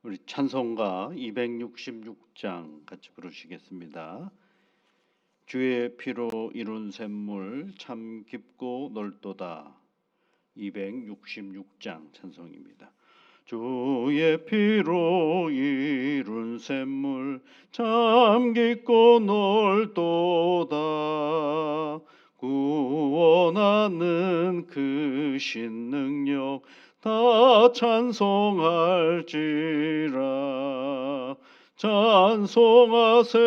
우리 찬송가 266장 같이 부르시겠습니다. 주의 피로 이룬 샘물 참 깊고 넓도다. 266장 찬송입니다. 주의 피로 이룬 샘물 참 깊고 넓도다. 구원하는 그 신능력 다 찬송할지라. 찬송하세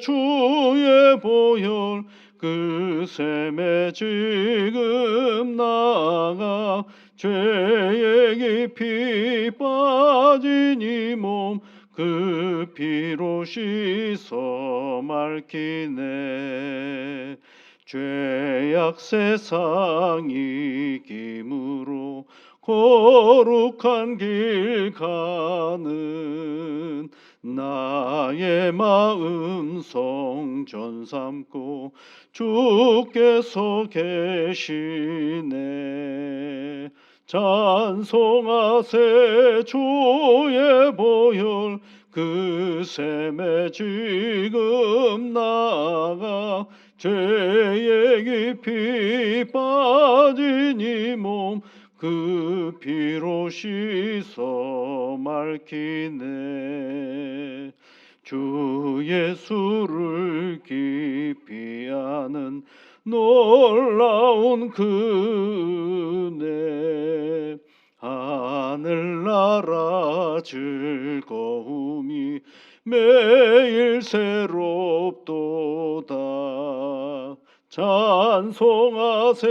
주의 보혈 그 샘에 지금 나가 죄의 깊이 빠진 이 몸 그 피로 씻어 맑히네. 죄악 세상 이김으로 거룩한 길 가는 나의 마음 성전 삼고 주께서 계시네. 찬송하세 주의 보혈 그 샘에 지금 나가 죄의 깊이 빠진 이 몸 그 피로 씻어 맑히네. 주 예수를 깊이 아는 놀라운 그 은혜, 하늘나라 즐거움이 매일 새롭도다. 찬송하세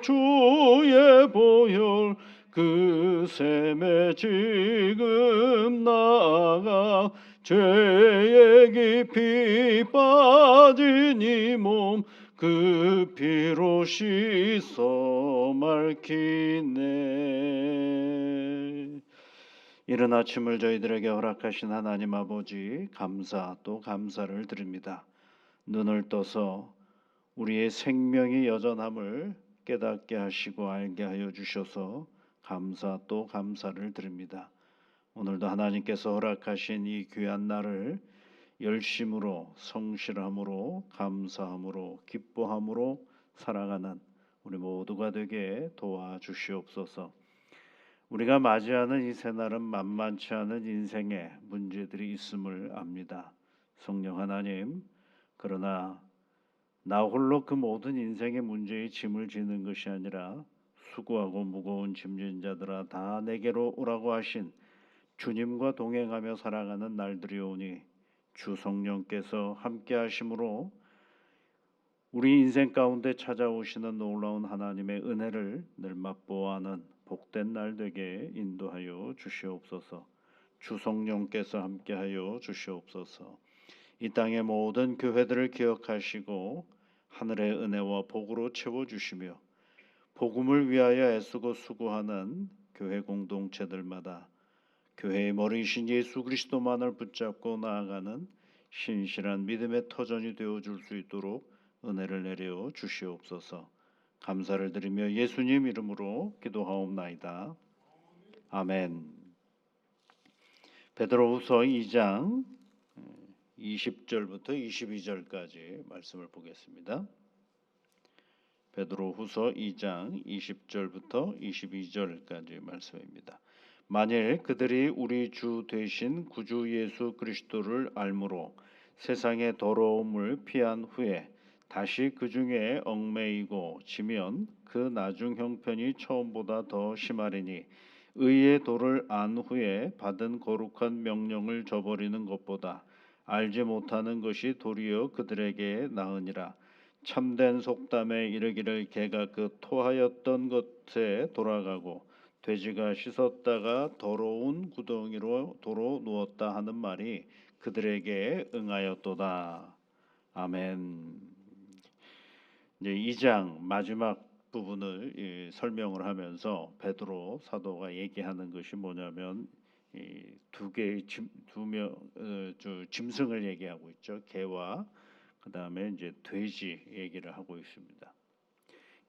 주의 보혈 그 샘에 지금 나가 죄의 깊이 빠진 이 몸 그 피로 씻어 맑히네. 이른 아침을 저희들에게 허락하신 하나님 아버지, 감사 또 감사를 드립니다. 눈을 떠서 우리의 생명이 여전함을 깨닫게 하시고 알게 하여 주셔서 감사 또 감사를 드립니다. 오늘도 하나님께서 허락하신 이 귀한 날을 열심으로, 성실함으로, 감사함으로, 기뻐함으로 살아가는 우리 모두가 되게 도와주시옵소서. 우리가 맞이하는 이 새날은 만만치 않은 인생의 문제들이 있음을 압니다. 성령 하나님, 그러나 나 홀로 그 모든 인생의 문제의 짐을 지는 것이 아니라 수고하고 무거운 짐진 자들아 다 내게로 오라고 하신 주님과 동행하며 살아가는 날들이 오니 주 성령께서 함께 하심으로 우리 인생 가운데 찾아오시는 놀라운 하나님의 은혜를 늘 맛보아하는 복된 날 되게 인도하여 주시옵소서. 주 성령께서 함께하여 주시옵소서. 이 땅의 모든 교회들을 기억하시고 하늘의 은혜와 복으로 채워주시며 복음을 위하여 애쓰고 수고하는 교회 공동체들마다 교회의 머리이신 예수 그리스도만을 붙잡고 나아가는 신실한 믿음의 터전이 되어줄 수 있도록 은혜를 내려 주시옵소서. 감사를 드리며 예수님 이름으로 기도하옵나이다. 아멘. 베드로후서 2장 20절부터 22절까지 말씀을 보겠습니다. 베드로후서 2장 20절부터 22절까지 말씀입니다. 만일 그들이 우리 주 되신 구주 예수 그리스도를 알므로 세상의 더러움을 피한 후에 다시 그 중에 얽매이고 지면 그 나중 형편이 처음보다 더 심하리니 의의 도를 안 후에 받은 거룩한 명령을 저버리는 것보다 알지 못하는 것이 도리어 그들에게 나으니라. 참된 속담에 이르기를 개가 그 토하였던 것에 돌아가고 돼지가 씻었다가 더러운 구덩이로 도로 누웠다 하는 말이 그들에게 응하였도다. 아멘. 이제 2장 마지막 부분을 설명을 하면서 베드로 사도가 얘기하는 것이 뭐냐면 두 개의 짐승을 얘기하고 있죠. 개와 그 다음에 이제 돼지 얘기를 하고 있습니다.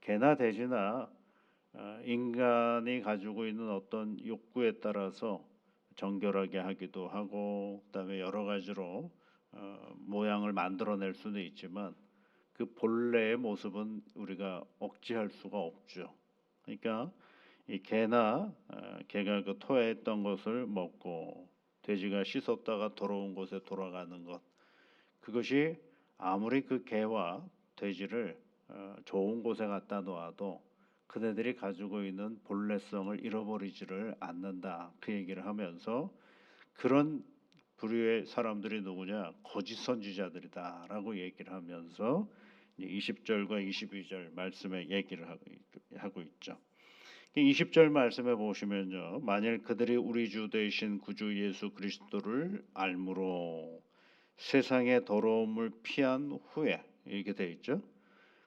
개나 돼지나 인간이 가지고 있는 어떤 욕구에 따라서 정결하게 하기도 하고 그다음에 여러 가지로 모양을 만들어낼 수는 있지만 그 본래의 모습은 우리가 억지할 수가 없죠. 그러니까 이 개가 그 토해했던 것을 먹고 돼지가 씻었다가 더러운 곳에 돌아가는 것, 그것이 아무리 그 개와 돼지를 좋은 곳에 갖다 놓아도 그네들이 가지고 있는 본래성을 잃어버리지를 않는다, 그 얘기를 하면서 그런 부류의 사람들이 누구냐, 거짓 선지자들이다라고 얘기를 하면서 20절과 22절 말씀에 얘기를 하고 있죠. 20절 말씀에 보시면요, 만일 그들이 우리 주 되신 구주 예수 그리스도를 알므로 세상의 더러움을 피한 후에, 이렇게 돼 있죠.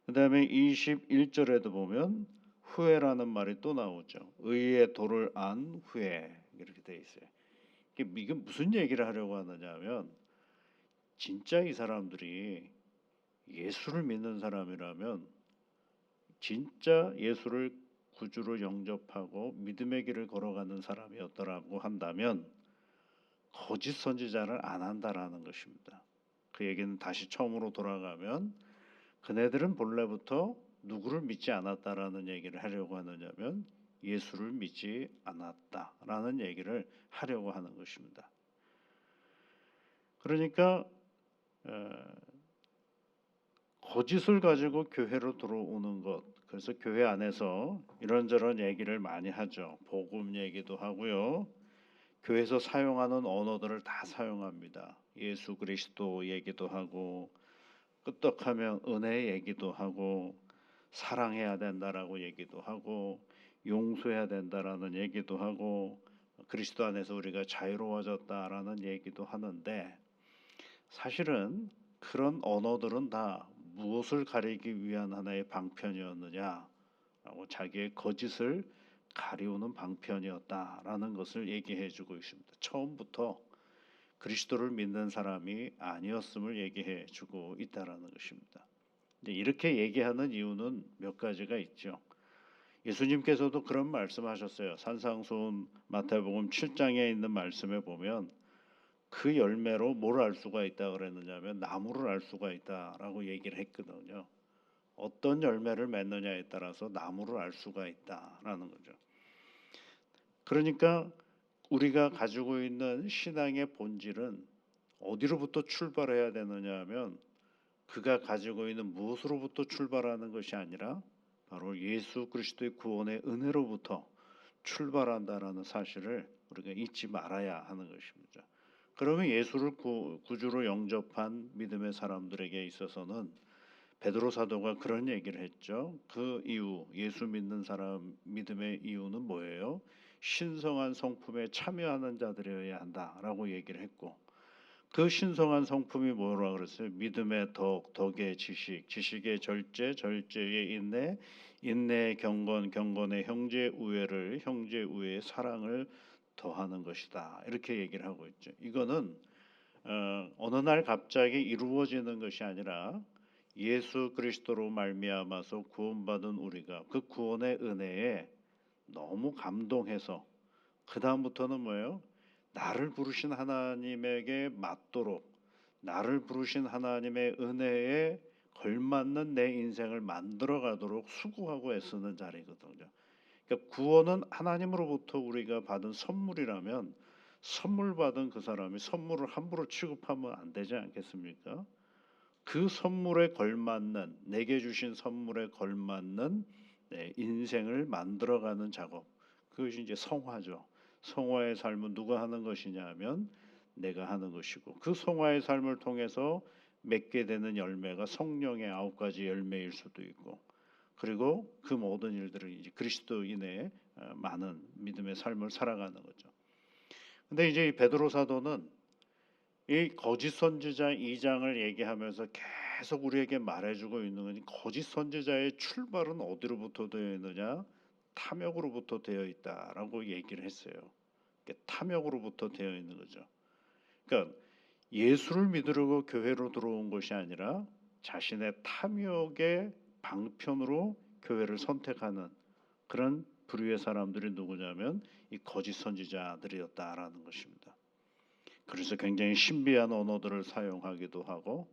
그 다음에 21절에도 보면 후에라는 말이 또 나오죠. 의의 도를 안 후에, 이렇게 돼 있어요. 이게 무슨 얘기를 하려고 하느냐면, 진짜 이 사람들이 예수를 믿는 사람이라면, 진짜 예수를 구주로 영접하고 믿음의 길을 걸어가는 사람이었더라고 한다면 거짓 선지자를 안 한다라는 것입니다. 그 얘기는 다시 처음으로 돌아가면, 그네들은 본래부터 누구를 믿지 않았다라는 얘기를 하려고 하느냐면 예수를 믿지 않았다라는 얘기를 하려고 하는 것입니다. 그러니까 거짓을 가지고 교회로 들어오는 것, 그래서 교회 안에서 이런저런 얘기를 많이 하죠. 복음 얘기도 하고요, 교회에서 사용하는 언어들을 다 사용합니다. 예수 그리스도 얘기도 하고, 끄떡하면 은혜 얘기도 하고, 사랑해야 된다라고 얘기도 하고, 용서해야 된다라는 얘기도 하고, 그리스도 안에서 우리가 자유로워졌다라는 얘기도 하는데, 사실은 그런 언어들은 다 무엇을 가리기 위한 하나의 방편이었느냐라고, 자기의 거짓을 가리우는 방편이었다라는 것을 얘기해주고 있습니다. 처음부터 그리스도를 믿는 사람이 아니었음을 얘기해주고 있다라는 것입니다. 이렇게 얘기하는 이유는 몇 가지가 있죠. 예수님께서도 그런 말씀하셨어요. 산상수훈 마태복음 7장에 있는 말씀에 보면 그 열매로 뭘 알 수가 있다 그랬느냐면 나무를 알 수가 있다라고 얘기를 했거든요. 어떤 열매를 맺느냐에 따라서 나무를 알 수가 있다라는 거죠. 그러니까 우리가 가지고 있는 신앙의 본질은 어디로부터 출발해야 되느냐 하면, 그가 가지고 있는 무엇으로부터 출발하는 것이 아니라 바로 예수 그리스도의 구원의 은혜로부터 출발한다라는 사실을 우리가 잊지 말아야 하는 것입니다. 그러면 예수를 구주로 영접한 믿음의 사람들에게 있어서는 베드로 사도가 그런 얘기를 했죠. 그 이유, 예수 믿는 사람 믿음의 이유는 뭐예요? 신성한 성품에 참여하는 자들이어야 한다라고 얘기를 했고, 그 신성한 성품이 뭐라 그랬어요? 믿음의 덕, 덕의 지식, 지식의 절제, 절제의 인내, 인내의 경건, 경건의 형제 우애를, 형제 우애의 사랑을 더하는 것이다, 이렇게 얘기를 하고 있죠. 이거는 어느 날 갑자기 이루어지는 것이 아니라 예수 그리스도로 말미암아서 구원받은 우리가 그 구원의 은혜에 너무 감동해서 그 다음부터는 뭐예요? 나를 부르신 하나님에게 맞도록, 나를 부르신 하나님의 은혜에 걸맞는 내 인생을 만들어 가도록 수고하고 애쓰는 자리거든요. 그러니까 구원은 하나님으로부터 우리가 받은 선물이라면 선물 받은 그 사람이 선물을 함부로 취급하면 안 되지 않겠습니까? 그 선물에 걸맞는, 내게 주신 선물에 걸맞는 인생을 만들어가는 작업, 그것이 이제 성화죠. 성화의 삶은 누가 하는 것이냐 하면 내가 하는 것이고, 그 성화의 삶을 통해서 맺게 되는 열매가 성령의 9가지 열매일 수도 있고, 그리고 그 모든 일들을 이제 그리스도인의 많은 믿음의 삶을 살아가는 거죠. 근데 이제 이 베드로 사도는 이 거짓 선지자 2장을 얘기하면서 계속 우리에게 말해주고 있는 건, 거짓 선지자의 출발은 어디로부터 되어 있느냐? 탐욕으로부터 되어 있다라고 얘기를 했어요. 탐욕으로부터 되어 있는 거죠. 그러니까 예수를 믿으려고 교회로 들어온 것이 아니라 자신의 탐욕의 방편으로 교회를 선택하는 그런 부류의 사람들이 누구냐면 이 거짓 선지자들이었다라는 것입니다. 그래서 굉장히 신비한 언어들을 사용하기도 하고,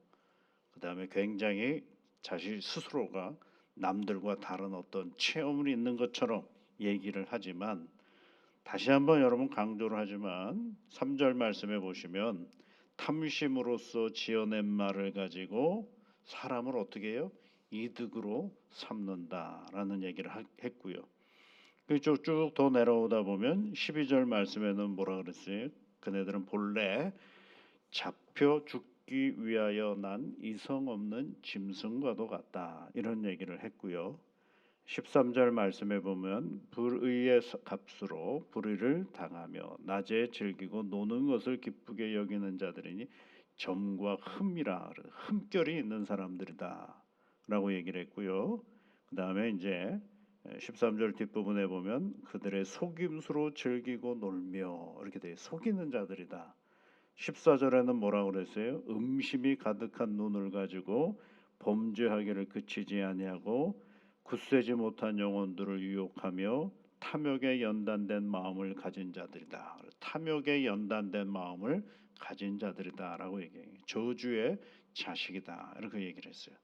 그 다음에 굉장히 자신 스스로가 남들과 다른 어떤 체험을 있는 것처럼 얘기를 하지만, 다시 한번 여러분 강조를 하지만 3절 말씀에 보시면 탐심으로써 지어낸 말을 가지고 사람을 어떻게 해요? 이득으로 삼는다라는 얘기를 했고요. 그쪽 쭉 더 내려오다 보면 12절 말씀에는 뭐라 그랬어요? 그네들은 본래 잡혀 죽기 위하여 난 이성 없는 짐승과도 같다, 이런 얘기를 했고요. 13절 말씀에 보면 불의의 값으로 불의를 당하며 낮에 즐기고 노는 것을 기쁘게 여기는 자들이니 점과 흠이라, 흠결이 있는 사람들이다 라고 얘기를 했고요. 그 다음에 이제 13절 뒷부분에 보면 그들의 속임수로 즐기고 놀며, 이렇게 돼 속이는 자들이다. 14절에는 뭐라고 그랬어요? 음심이 가득한 눈을 가지고 범죄하기를 그치지 아니하고 굳세지 못한 영혼들을 유혹하며 탐욕에 연단된 마음을 가진 자들이다. 탐욕에 연단된 마음을 가진 자들이다라고 얘기해요. 저주의 자식이다, 이렇게 얘기를 했어요.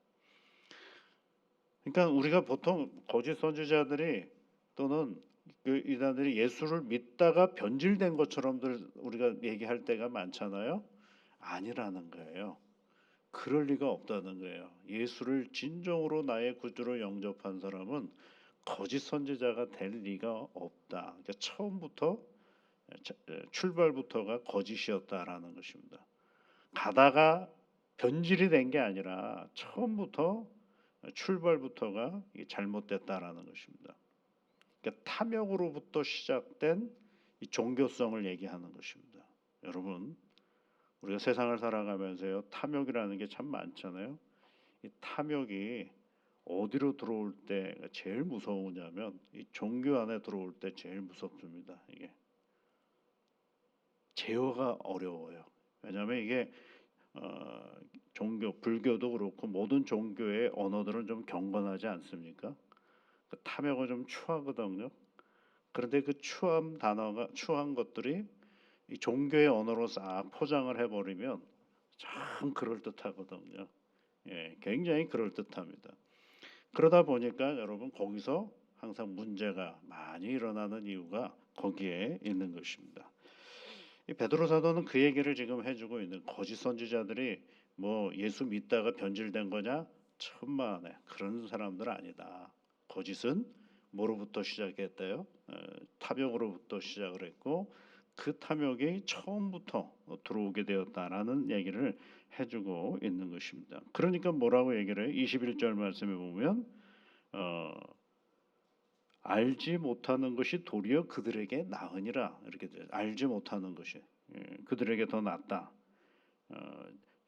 그러니까 우리가 보통 거짓 선지자들이 또는 그 이단들이 예수를 믿다가 변질된 것처럼들 우리가 얘기할 때가 많잖아요. 아니라는 거예요. 그럴 리가 없다는 거예요. 예수를 진정으로 나의 구주로 영접한 사람은 거짓 선지자가 될 리가 없다. 그러니까 처음부터 출발부터가 거짓이었다라는 것입니다. 가다가 변질이 된 게 아니라 처음부터 출발부터가 잘못됐다라는 것입니다. 그러니까 탐욕으로부터 시작된 이 종교성을 얘기하는 것입니다. 여러분, 우리가 세상을 살아가면서요, 탐욕이라는 게 참 많잖아요. 이 탐욕이 어디로 들어올 때 제일 무서우냐면 이 종교 안에 들어올 때 제일 무섭습니다. 이게 제어가 어려워요. 왜냐하면 이게 종교, 불교도 그렇고 모든 종교의 언어들은 좀 경건하지 않습니까? 그 탐욕은 좀 추하거든요. 그런데 그 추한 것들이 이 종교의 언어로 싹 포장을 해버리면 참 그럴 듯하거든요. 예, 굉장히 그럴 듯합니다. 그러다 보니까 여러분 거기서 항상 문제가 많이 일어나는 이유가 거기에 있는 것입니다. 이 베드로 사도는 그 얘기를 지금 해주고 있는, 거짓 선지자들이 뭐 예수 믿다가 변질된 거냐? 천만에 그런 사람들 아니다. 거짓은 뭐로부터 시작했대요? 탐욕으로부터 시작을 했고 그 탐욕이 처음부터 들어오게 되었다라는 얘기를 해주고 있는 것입니다. 그러니까 뭐라고 얘기를 해요? 21절 말씀에 보면 알지 못하는 것이 도리어 그들에게 나으니라, 이렇게 돼요. 알지 못하는 것이 그들에게 더 낫다.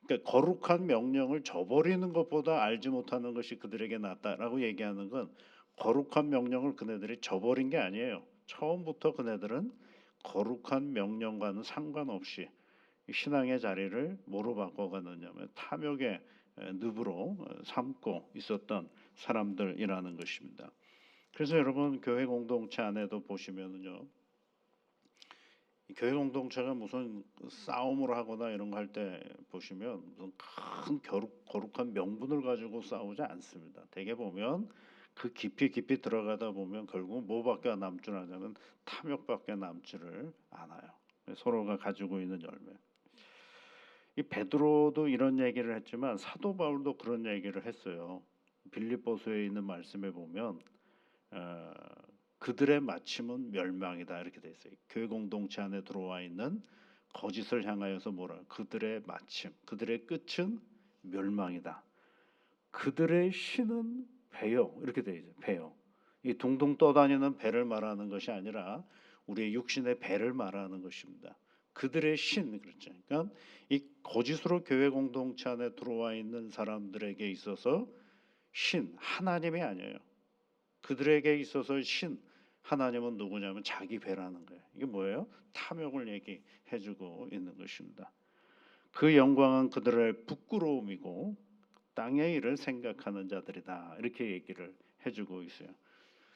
그러니까 거룩한 명령을 저버리는 것보다 알지 못하는 것이 그들에게 낫다라고 얘기하는 건 거룩한 명령을 그네들이 저버린 게 아니에요. 처음부터 그네들은 거룩한 명령과는 상관없이 신앙의 자리를 뭐로 바꿔가느냐면 탐욕의 늪으로 삼고 있었던 사람들이라는 것입니다. 그래서 여러분 교회 공동체 안에도 보시면은요, 교회 공동체가 무슨 싸움을 하거나 이런 거 할 때 보시면 무슨 큰 거룩한 명분을 가지고 싸우지 않습니다. 대개 보면 그 깊이 들어가다 보면 결국 뭐밖에 남줄 않냐면 탐욕밖에 남지를 않아요. 서로가 가지고 있는 열매. 이 베드로도 이런 얘기를 했지만 사도 바울도 그런 얘기를 했어요. 빌립보서에 있는 말씀에 보면 그들의 마침은 멸망이다, 이렇게 돼 있어요. 교회 공동체 안에 들어와 있는 거짓을 향하여서 뭐라, 그들의 마침, 그들의 끝은 멸망이다. 그들의 신은 배요, 이렇게 돼 있어요. 배요. 이 둥둥 떠다니는 배를 말하는 것이 아니라 우리의 육신의 배를 말하는 것입니다. 그들의 신, 그렇죠. 그러니까 이 거짓으로 교회 공동체 안에 들어와 있는 사람들에게 있어서 신, 하나님이 아니에요. 그들에게 있어서 신, 하나님은 누구냐면 자기 배라는 거예요. 이게 뭐예요? 탐욕을 얘기해주고 있는 것입니다. 그 영광은 그들의 부끄러움이고 땅의 일을 생각하는 자들이다, 이렇게 얘기를 해주고 있어요.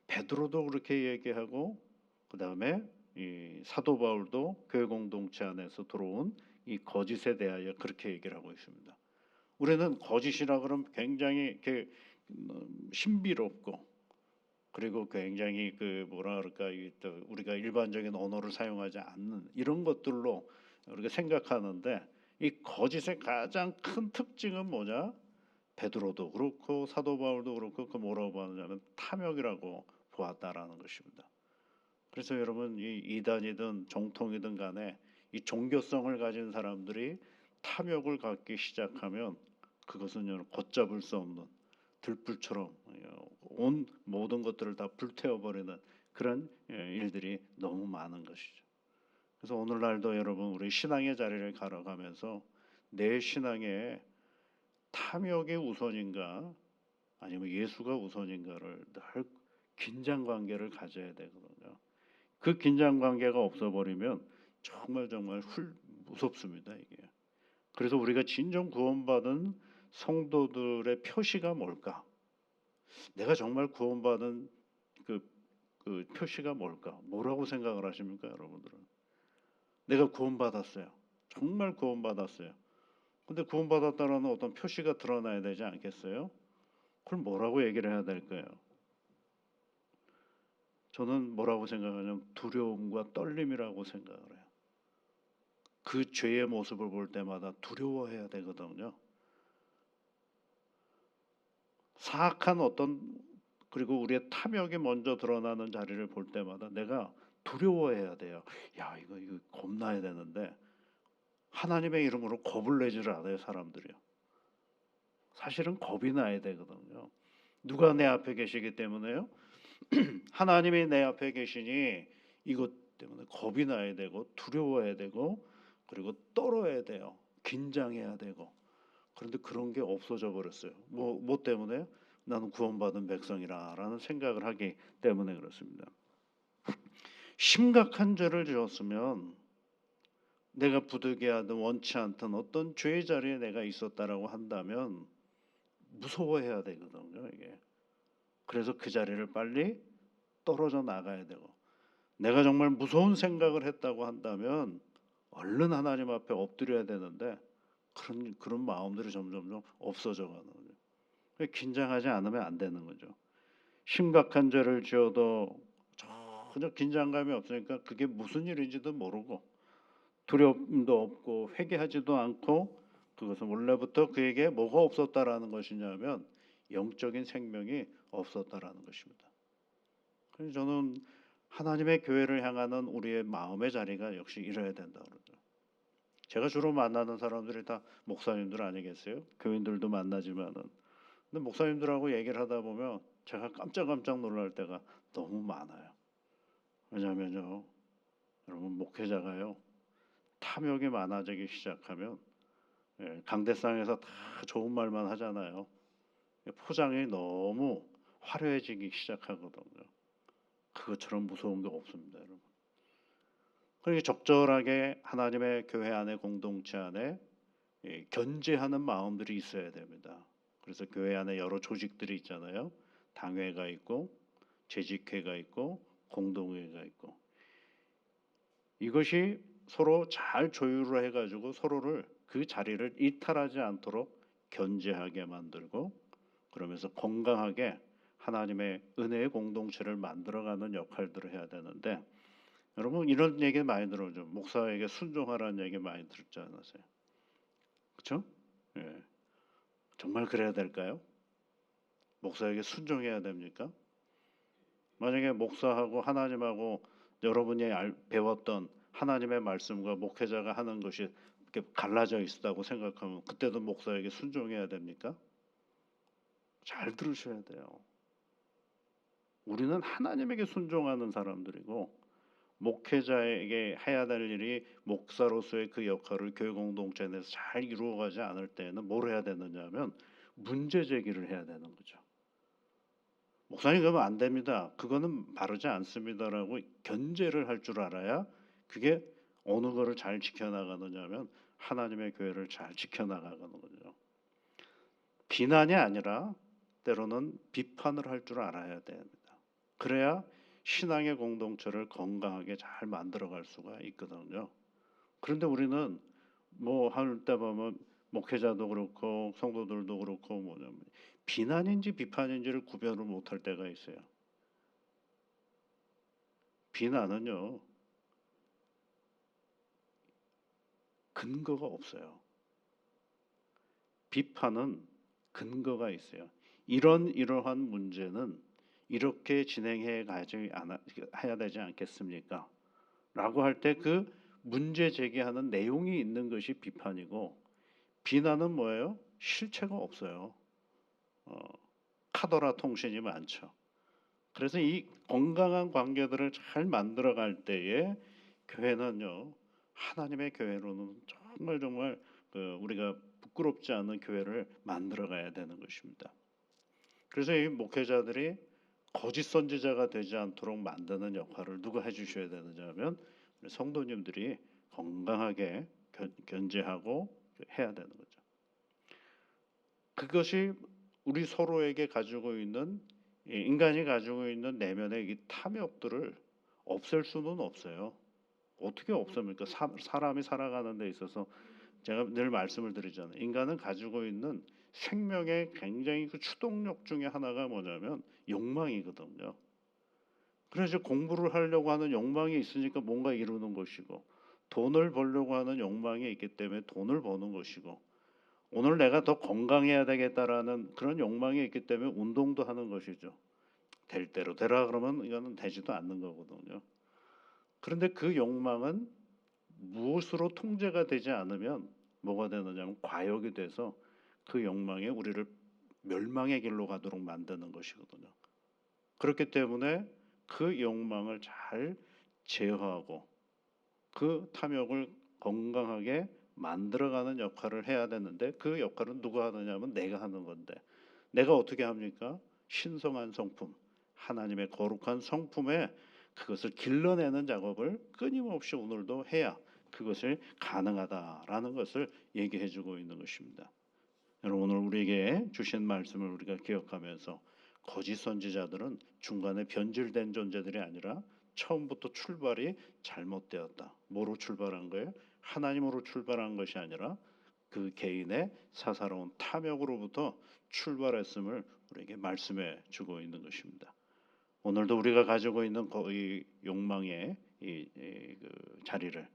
베드로도 그렇게 얘기하고 그다음에 이 사도 바울도 교회 공동체 안에서 들어온 이 거짓에 대하여 그렇게 얘기를 하고 있습니다. 우리는 거짓이라 그러면 굉장히 이렇게 신비롭고 그리고 굉장히 그 뭐라 그럴까 우리가 일반적인 언어를 사용하지 않는 이런 것들로 우리가 생각하는데 이 거짓의 가장 큰 특징은 뭐냐? 베드로도 그렇고 사도 바울도 그렇고 그 뭐라고 하느냐면 탐욕이라고 보았다라는 것입니다. 그래서 여러분 이 이단이든 정통이든 간에 이 종교성을 가진 사람들이 탐욕을 갖기 시작하면 그것은 걷잡을 수 없는 들불처럼 온 모든 것들을 다 불태워버리는 그런 일들이 너무 많은 것이죠. 그래서 오늘날도 여러분 우리 신앙의 자리를 걸어가면서 내 신앙에 탐욕이 우선인가 아니면 예수가 우선인가를 늘 긴장 관계를 가져야 되거든요. 그 긴장 관계가 없어버리면 정말 무섭습니다 이게. 그래서 우리가 진정 구원받은 성도들의 표시가 뭘까? 내가 정말 구원받은 그 표시가 뭘까? 뭐라고 생각을 하십니까, 여러분들은? 내가 구원받았어요. 정말 구원받았어요. 근데 구원받았다라는 어떤 표시가 드러나야 되지 않겠어요? 그럼 뭐라고 얘기를 해야 될까요? 저는 뭐라고 생각하냐면 두려움과 떨림이라고 생각을 해요. 그 죄의 모습을 볼 때마다 두려워해야 되거든요. 사악한 어떤 그리고 우리의 탐욕이 먼저 드러나는 자리를 볼 때마다 내가 두려워해야 돼요. 야 이거 겁나야 되는데 하나님의 이름으로 겁을 내지를 않아요 사람들이요. 사실은 겁이 나야 되거든요. 누가 내 앞에 계시기 때문에요. 하나님이 내 앞에 계시니 이것 때문에 겁이 나야 되고 두려워해야 되고 그리고 떨어야 돼요. 긴장해야 되고. 그런데 그런 게 없어져 버렸어요. 뭐 때문에? 나는 구원받은 백성이라라는 생각을 하기 때문에 그렇습니다. 심각한 죄를 지었으면 내가 부득이하든 원치 않던 어떤 죄의 자리에 내가 있었다라고 한다면 무서워해야 되거든요 이게. 그래서 그 자리를 빨리 떨어져 나가야 되고 내가 정말 무서운 생각을 했다고 한다면 얼른 하나님 앞에 엎드려야 되는데 그런 마음들이 점점 없어져 가는 거죠. 긴장하지 않으면 안 되는 거죠. 심각한 죄를 지어도 전혀 긴장감이 없으니까 그게 무슨 일인지도 모르고 두려움도 없고 회개하지도 않고 그것은 원래부터 그에게 뭐가 없었다라는 것이냐면 영적인 생명이 없었다라는 것입니다. 그래서 저는 하나님의 교회를 향하는 우리의 마음의 자리가 역시 이래야 된다 그러죠. 제가 주로 만나는 사람들이 다 목사님들 아니겠어요? 교인들도 만나지만은 근데 목사님들하고 얘기를 하다 보면 제가 깜짝 놀랄 때가 너무 많아요. 왜냐하면요, 여러분 목회자가요 탐욕이 많아지기 시작하면 강대상에서 다 좋은 말만 하잖아요. 포장이 너무 화려해지기 시작하거든요. 그것처럼 무서운 게 없습니다, 여러분. 그러니까 적절하게 하나님의 교회 안에 공동체 안에 견제하는 마음들이 있어야 됩니다. 그래서 교회 안에 여러 조직들이 있잖아요. 당회가 있고 재직회가 있고 공동회가 있고 이것이 서로 잘 조율을 해가지고 서로를 그 자리를 이탈하지 않도록 견제하게 만들고 그러면서 건강하게 하나님의 은혜의 공동체를 만들어가는 역할들을 해야 되는데 여러분 이런 얘기 많이 들어오죠. 목사에게 순종하라는 얘기 많이 들었지 않으세요? 그렇죠? 예. 정말 그래야 될까요? 목사에게 순종해야 됩니까? 만약에 목사하고 하나님하고 여러분이 배웠던 하나님의 말씀과 목회자가 하는 것이 이렇게 갈라져 있다고 생각하면 그때도 목사에게 순종해야 됩니까? 잘 들으셔야 돼요. 우리는 하나님에게 순종하는 사람들이고 목회자에게 해야 될 일이 목사로서의 그 역할을 교회 공동체 내에서 잘 이루어가지 않을 때는 뭘 해야 되느냐 하면 문제 제기를 해야 되는 거죠. 목사님 그러면 안 됩니다. 그거는 바르지 않습니다라고 견제를 할 줄 알아야 그게 어느 거를 잘 지켜나가느냐면 하나님의 교회를 잘 지켜나가는 거죠. 비난이 아니라 때로는 비판을 할 줄 알아야 됩니다. 그래야 신앙의 공동체를 건강하게 잘 만들어갈 수가 있거든요. 그런데 우리는 뭐 할 때 보면 목회자도 그렇고 성도들도 그렇고 뭐냐면 비난인지 비판인지를 구별을 못할 때가 있어요. 비난은요 근거가 없어요. 비판은 근거가 있어요. 이러한 문제는 이렇게 진행해 가지 해야 되지 않겠습니까? 라고 할 때 그 문제 제기하는 내용이 있는 것이 비판이고, 비난은 뭐예요? 실체가 없어요. 어, 카더라 통신이 많죠. 그래서 이 건강한 관계들을 잘 만들어갈 때에 교회는요 하나님의 교회로는 정말 우리가 부끄럽지 않은 교회를 만들어가야 되는 것입니다. 그래서 이 목회자들이 거짓 선지자가 되지 않도록 만드는 역할을 누가 해주셔야 되느냐면 성도님들이 건강하게 견제하고 해야 되는 거죠. 그것이 우리 서로에게 가지고 있는 인간이 가지고 있는 내면의 이 탐욕들을 없앨 수는 없어요. 어떻게 없습니까? 사람이 살아가는 데 있어서 제가 늘 말씀을 드리잖아요. 인간은 가지고 있는 생명의 굉장히 그 추동력 중에 하나가 뭐냐면 욕망이거든요. 그래서 공부를 하려고 하는 욕망이 있으니까 뭔가 이루는 것이고, 돈을 벌려고 하는 욕망이 있기 때문에 돈을 버는 것이고, 오늘 내가 더 건강해야 되겠다라는 그런 욕망이 있기 때문에 운동도 하는 것이죠. 될 대로 되라 그러면 이거는 되지도 않는 거거든요. 그런데 그 욕망은 무엇으로 통제가 되지 않으면 뭐가 되느냐면 과욕이 돼서 그 욕망에 우리를 멸망의 길로 가도록 만드는 것이거든요. 그렇기 때문에 그 욕망을 잘 제어하고 그 탐욕을 건강하게 만들어가는 역할을 해야 되는데, 그 역할은 누가 하느냐면 내가 하는 건데, 내가 어떻게 합니까? 신성한 성품, 하나님의 거룩한 성품에 그것을 길러내는 작업을 끊임없이 오늘도 해야 그것을 가능하다라는 것을 얘기해주고 있는 것입니다. 여러분, 오늘 우리에게 주신 말씀을 우리가 기억하면서 거짓 선지자들은 중간에 변질된 존재들이 아니라 처음부터 출발이 잘못되었다. 뭐로 출발한 거예요? 하나님으로 출발한 것이 아니라 그 개인의 사사로운 탐욕으로부터 출발했음을 우리에게 말씀해 주고 있는 것입니다. 오늘도 우리가 가지고 있는 이 욕망의 그 자리를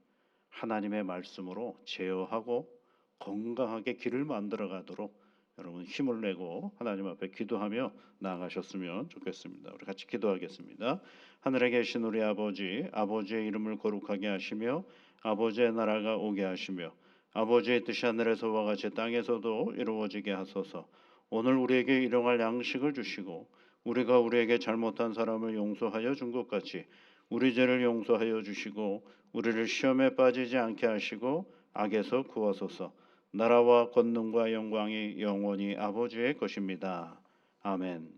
하나님의 말씀으로 제어하고 건강하게 길을 만들어 가도록 여러분 힘을 내고 하나님 앞에 기도하며 나아가셨으면 좋겠습니다. 우리 같이 기도하겠습니다. 하늘에 계신 우리 아버지, 아버지의 이름을 거룩하게 하시며 아버지의 나라가 오게 하시며 아버지의 뜻이 하늘에서와 같이 땅에서도 이루어지게 하소서. 오늘 우리에게 일용할 양식을 주시고 우리가 우리에게 잘못한 사람을 용서하여 준 것 같이 우리 죄를 용서하여 주시고 우리를 시험에 빠지지 않게 하시고 악에서 구하소서. 나라와 권능과 영광이 영원히 아버지의 것입니다. 아멘.